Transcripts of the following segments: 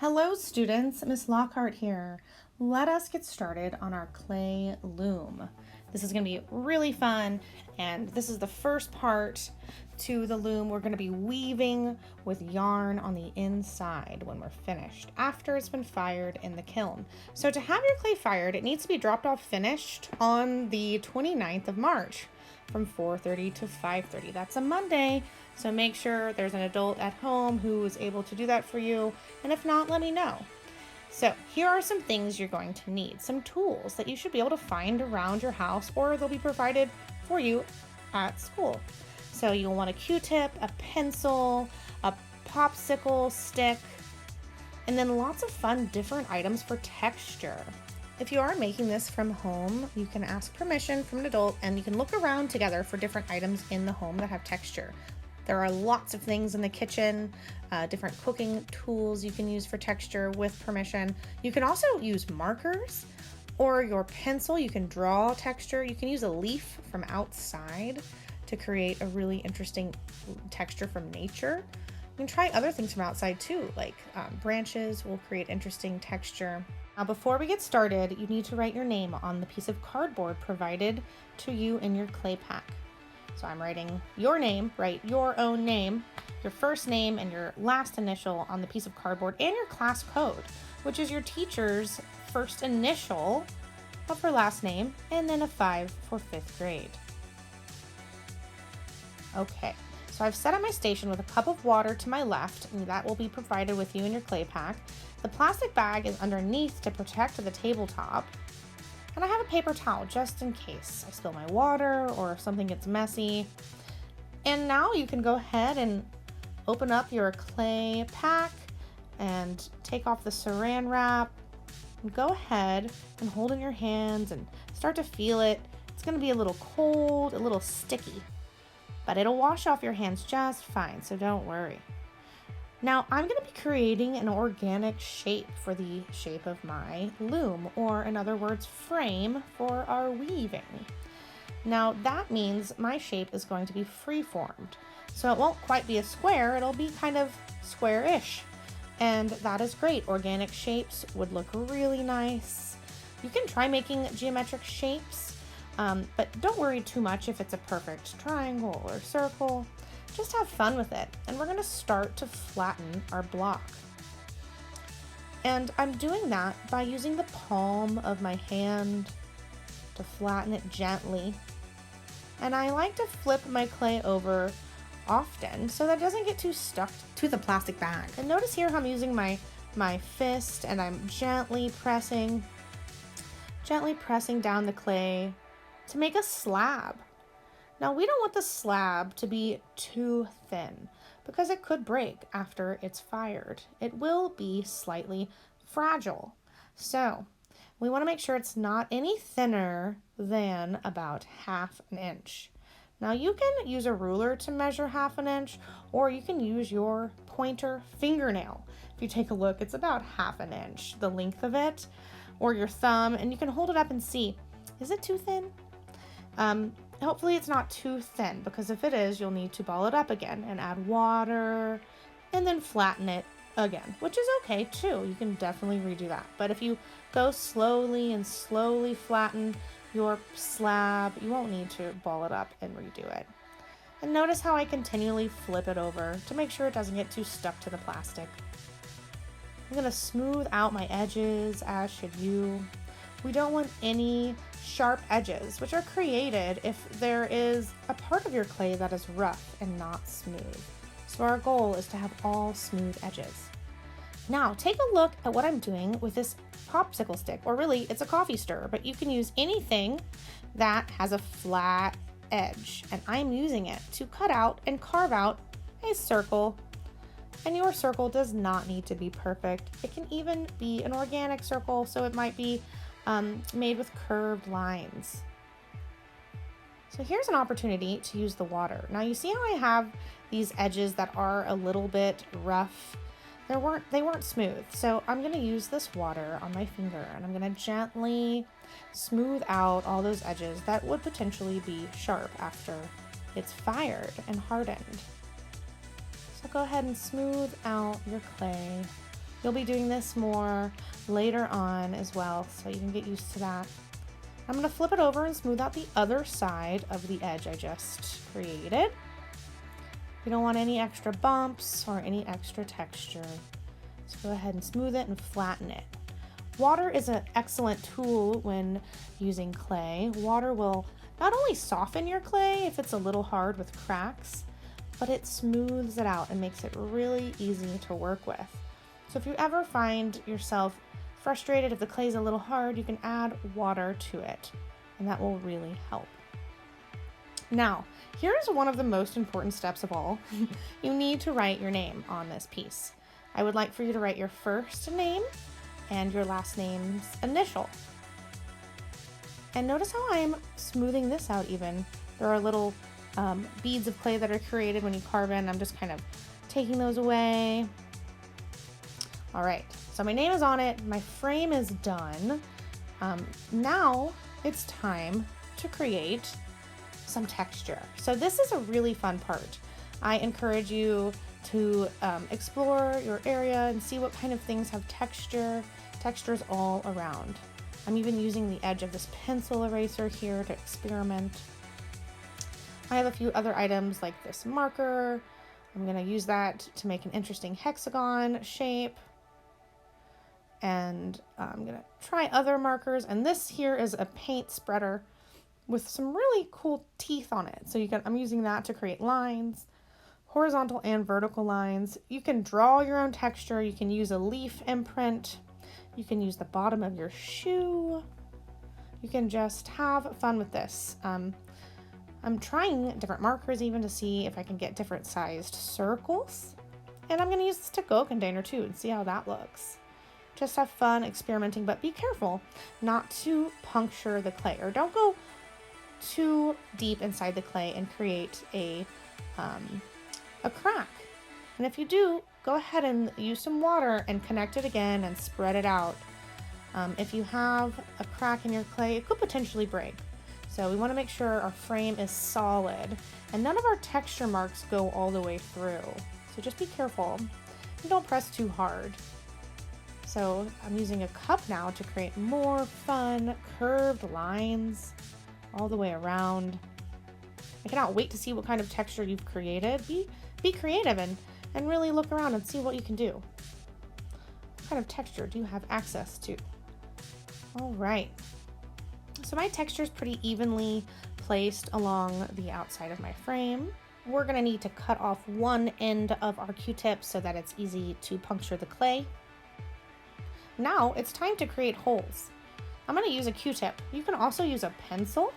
Hello students, Miss Lockhart here. Let us get started on our clay loom. This is going to be really fun, and this is the first part to the loom. We're going to be weaving with yarn on the inside when we're finished, after it's been fired in the kiln. So to have your clay fired, it needs to be dropped off finished on the 29th of March from 4:30 to 5:30. That's a Monday, so make sure there's an adult at home who is able to do that for you, and if not, let me know. So here are some things you're going to need, some tools that you should be able to find around your house, or they'll be provided for you at school. So you'll want a Q-tip, a pencil, a popsicle stick, and then lots of fun different items for texture. If you are making this from home, you can ask permission from an adult and you can look around together for different items in the home that have texture. There are lots of things in the kitchen, different cooking tools you can use for texture with permission. You can also use markers or your pencil. You can draw texture. You can use a leaf from outside to create a really interesting texture from nature. You can try other things from outside too, like branches will create interesting texture. Now, before we get started, you need to write your name on the piece of cardboard provided to you in your clay pack. So I'm writing your name, write your own name, your first name and your last initial on the piece of cardboard, and your class code, which is your teacher's first initial of her last name, and then a 5 for 5th grade. Okay, so I've set up my station with a cup of water to my left, and that will be provided with you in your clay pack. The plastic bag is underneath to protect the tabletop. And I have a paper towel just in case I spill my water or if something gets messy. And now you can go ahead and open up your clay pack and take off the saran wrap. And go ahead and hold in your hands and start to feel it. It's going to be a little cold, a little sticky, but it'll wash off your hands just fine, so don't worry. Now I'm going to be creating an organic shape for the shape of my loom, or in other words, frame for our weaving. Now that means my shape is going to be free-formed. So it won't quite be a square, it'll be kind of square-ish. And that is great. Organic shapes would look really nice. You can try making geometric shapes, but don't worry too much if it's a perfect triangle or circle. Just have fun with it. And we're going to start to flatten our block. And I'm doing that by using the palm of my hand to flatten it gently. And I like to flip my clay over often so that it doesn't get too stuck to the plastic bag. And notice here how I'm using my fist and I'm gently pressing down the clay to make a slab. Now we don't want the slab to be too thin because it could break after it's fired. It will be slightly fragile. So we want to make sure it's not any thinner than about 1/2 inch. Now you can use a ruler to measure 1/2 inch, or you can use your pointer fingernail. If you take a look, it's about 1/2 inch, the length of it, or your thumb, and you can hold it up and see, is it too thin? Hopefully it's not too thin, because if it is, you'll need to ball it up again and add water and then flatten it again, which is okay too. You can definitely redo that. But if you go slowly and slowly flatten your slab, you won't need to ball it up and redo it. And notice how I continually flip it over to make sure it doesn't get too stuck to the plastic. I'm going to smooth out my edges, as should you. We don't want any sharp edges, which are created if there is a part of your clay that is rough and not smooth. So our goal is to have all smooth edges. Now take a look at what I'm doing with this popsicle stick, or really it's a coffee stirrer, but you can use anything that has a flat edge. And I'm using it to cut out and carve out a circle. And your circle does not need to be perfect. It can even be an organic circle, so it might be made with curved lines. So here's an opportunity to use the water. Now you see how I have these edges that are a little bit rough? They weren't smooth. So I'm going to use this water on my finger and I'm going to gently smooth out all those edges that would potentially be sharp after it's fired and hardened. So go ahead and smooth out your clay You'll be doing this more later on as well, so you can get used to that. I'm going to flip it over and smooth out the other side of the edge I just created. You don't want any extra bumps or any extra texture. So go ahead and smooth it and flatten it. Water is an excellent tool when using clay. Water will not only soften your clay if it's a little hard with cracks, but it smooths it out and makes it really easy to work with. So if you ever find yourself frustrated if the clay is a little hard, you can add water to it, and that will really help. Now, here's one of the most important steps of all. You need to write your name on this piece. I would like for you to write your first name and your last name's initial. And notice how I'm smoothing this out even. There are little beads of clay that are created when you carve in. I'm just kind of taking those away. All right, so my name is on it. My frame is done. Now it's time to create some texture. So this is a really fun part. I encourage you to explore your area and see what kind of things have textures all around. I'm even using the edge of this pencil eraser here to experiment. I have a few other items like this marker. I'm gonna use that to make an interesting hexagon shape. And I'm gonna try other markers. And this here is a paint spreader with some really cool teeth on it. So I'm using that to create lines, horizontal and vertical lines. You can draw your own texture. You can use a leaf imprint. You can use the bottom of your shoe. You can just have fun with this. I'm trying different markers even to see if I can get different sized circles. And I'm gonna use this to-go container too and see how that looks. Just have fun experimenting, but be careful not to puncture the clay, or don't go too deep inside the clay and create a crack. And if you do, go ahead and use some water and connect it again and spread it out. If you have a crack in your clay, it could potentially break. So we want to make sure our frame is solid and none of our texture marks go all the way through. So just be careful and don't press too hard. So I'm using a cup now to create more fun curved lines all the way around. I cannot wait to see what kind of texture you've created. Be creative and really look around and see what you can do. What kind of texture do you have access to? All right. So my texture is pretty evenly placed along the outside of my frame. We're gonna need to cut off one end of our Q-tip so that it's easy to puncture the clay. Now it's time to create holes. I'm gonna use a Q-tip. You can also use a pencil.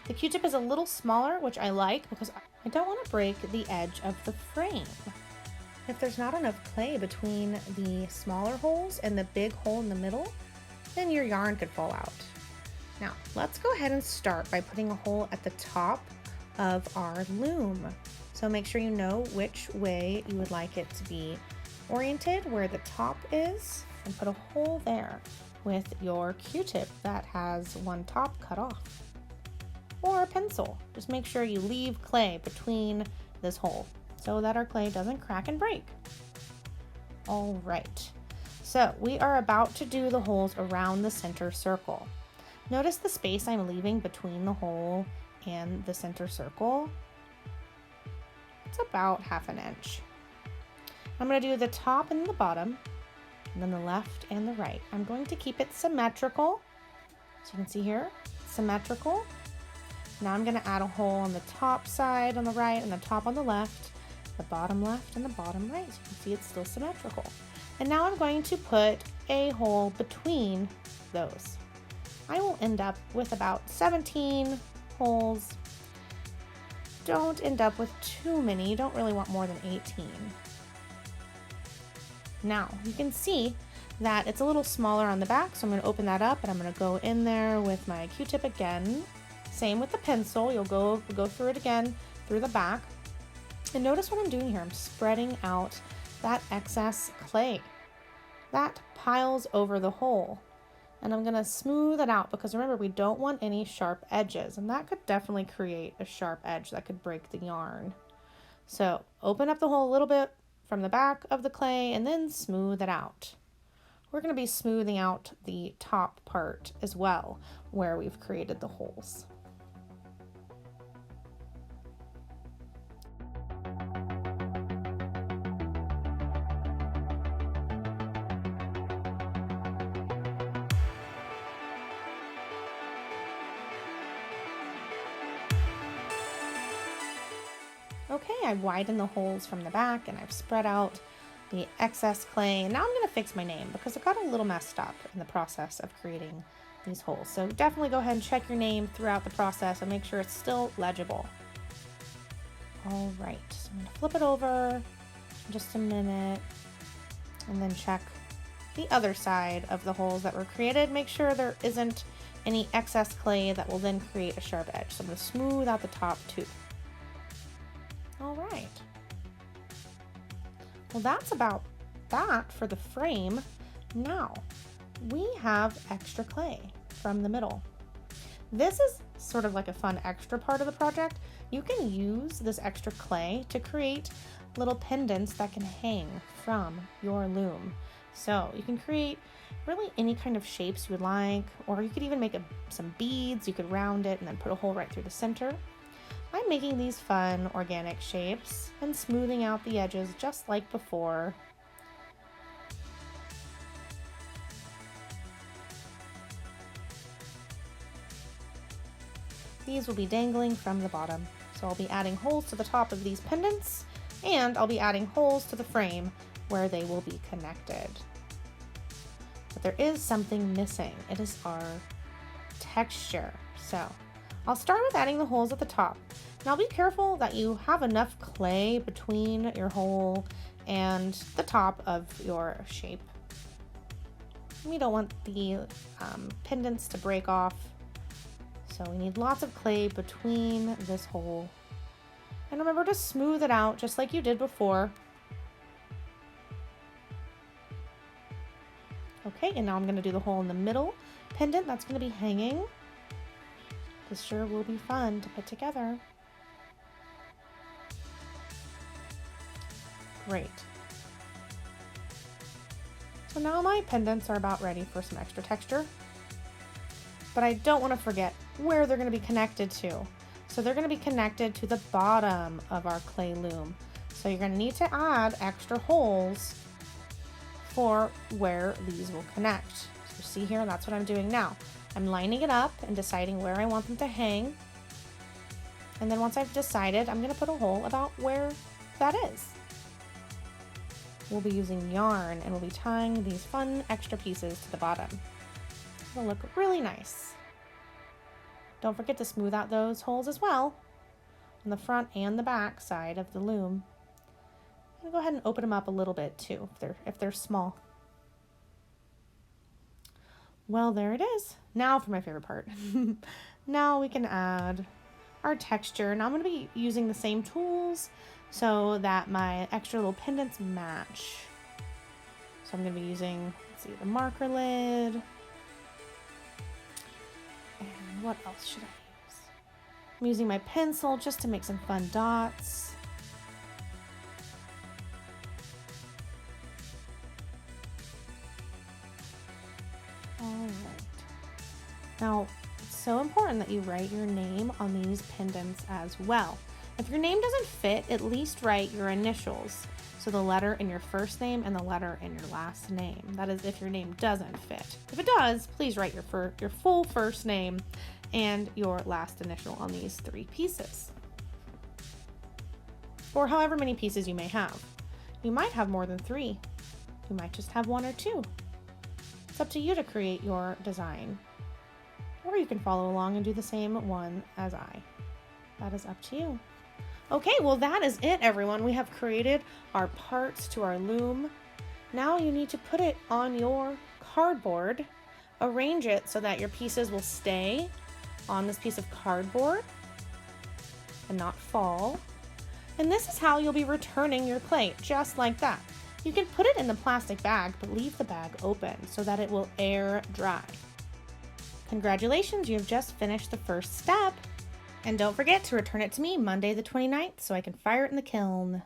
The Q-tip is a little smaller, which I like because I don't want to break the edge of the frame. If there's not enough clay between the smaller holes and the big hole in the middle, then your yarn could fall out. Now, let's go ahead and start by putting a hole at the top of our loom. So make sure you know which way you would like it to be oriented, where the top is, and put a hole there with your Q-tip that has one top cut off. Or a pencil. Just make sure you leave clay between this hole so that our clay doesn't crack and break. All right, so we are about to do the holes around the center circle. Notice the space I'm leaving between the hole and the center circle. It's about 1/2 inch. I'm going to do the top and the bottom, and then the left and the right. I'm going to keep it symmetrical. So you can see here, symmetrical. Now I'm going to add a hole on the top side on the right and the top on the left, the bottom left and the bottom right. So you can see it's still symmetrical. And now I'm going to put a hole between those. I will end up with about 17 holes. Don't end up with too many. You don't really want more than 18. Now you can see that it's a little smaller on the back, so I'm going to open that up and I'm going to go in there with my Q-tip again. Same with the pencil, you'll go through it again through the back. And notice what I'm doing here. I'm spreading out that excess clay. That piles over the hole. And I'm gonna smooth it out because remember, we don't want any sharp edges, and that could definitely create a sharp edge that could break the yarn. So open up the hole a little bit from the back of the clay and then smooth it out. We're going to be smoothing out the top part as well, where we've created the holes. Okay, I've widened the holes from the back and I've spread out the excess clay. And now I'm going to fix my name because it got a little messed up in the process of creating these holes. So definitely go ahead and check your name throughout the process and make sure it's still legible. All right, so I'm going to flip it over in just a minute and then check the other side of the holes that were created. Make sure there isn't any excess clay that will then create a sharp edge. So I'm going to smooth out the top too. All right. Well, that's about that for the frame. Now, we have extra clay from the middle. This is sort of like a fun extra part of the project. You can use this extra clay to create little pendants that can hang from your loom. So you can create really any kind of shapes you would like, or you could even make some beads. You could round it and then put a hole right through the center. I'm making these fun organic shapes and smoothing out the edges just like before. These will be dangling from the bottom. So I'll be adding holes to the top of these pendants, and I'll be adding holes to the frame where they will be connected. But there is something missing. It is our texture. So I'll start with adding the holes at the top. Now be careful that you have enough clay between your hole and the top of your shape. We don't want the pendants to break off. So we need lots of clay between this hole. And remember to smooth it out just like you did before. Okay, and now I'm going to do the hole in the middle pendant that's going to be hanging. This sure will be fun to put together. Great. So now my pendants are about ready for some extra texture. But I don't want to forget where they're going to be connected to. So they're going to be connected to the bottom of our clay loom. So you're going to need to add extra holes for where these will connect. So see here, that's what I'm doing now. I'm lining it up and deciding where I want them to hang. And then once I've decided, I'm going to put a hole about where that is. We'll be using yarn and we'll be tying these fun extra pieces to the bottom. It'll look really nice. Don't forget to smooth out those holes as well on the front and the back side of the loom. I'm gonna go ahead and open them up a little bit too if they're small. Well, there it is. Now for my favorite part. Now we can add our texture. Now I'm going to be using the same tools so that my extra little pendants match. So I'm going to be using, let's see, the marker lid. And what else should I use? I'm using my pencil just to make some fun dots. All right. Now, it's so important that you write your name on these pendants as well. If your name doesn't fit, at least write your initials. So the letter in your first name and the letter in your last name. That is if your name doesn't fit. If it does, please write your full first name and your last initial on these 3 pieces. Or however many pieces you may have. You might have more than 3. You might just have 1 or 2. It's up to you to create your design. Or you can follow along and do the same one as I. That is up to you. Okay, well that is it, everyone. We have created our parts to our loom. Now you need to put it on your cardboard. Arrange it so that your pieces will stay on this piece of cardboard and not fall. And this is how you'll be returning your clay, just like that. You can put it in the plastic bag, but leave the bag open so that it will air dry. Congratulations, you have just finished the first step. And don't forget to return it to me Monday the 29th so I can fire it in the kiln.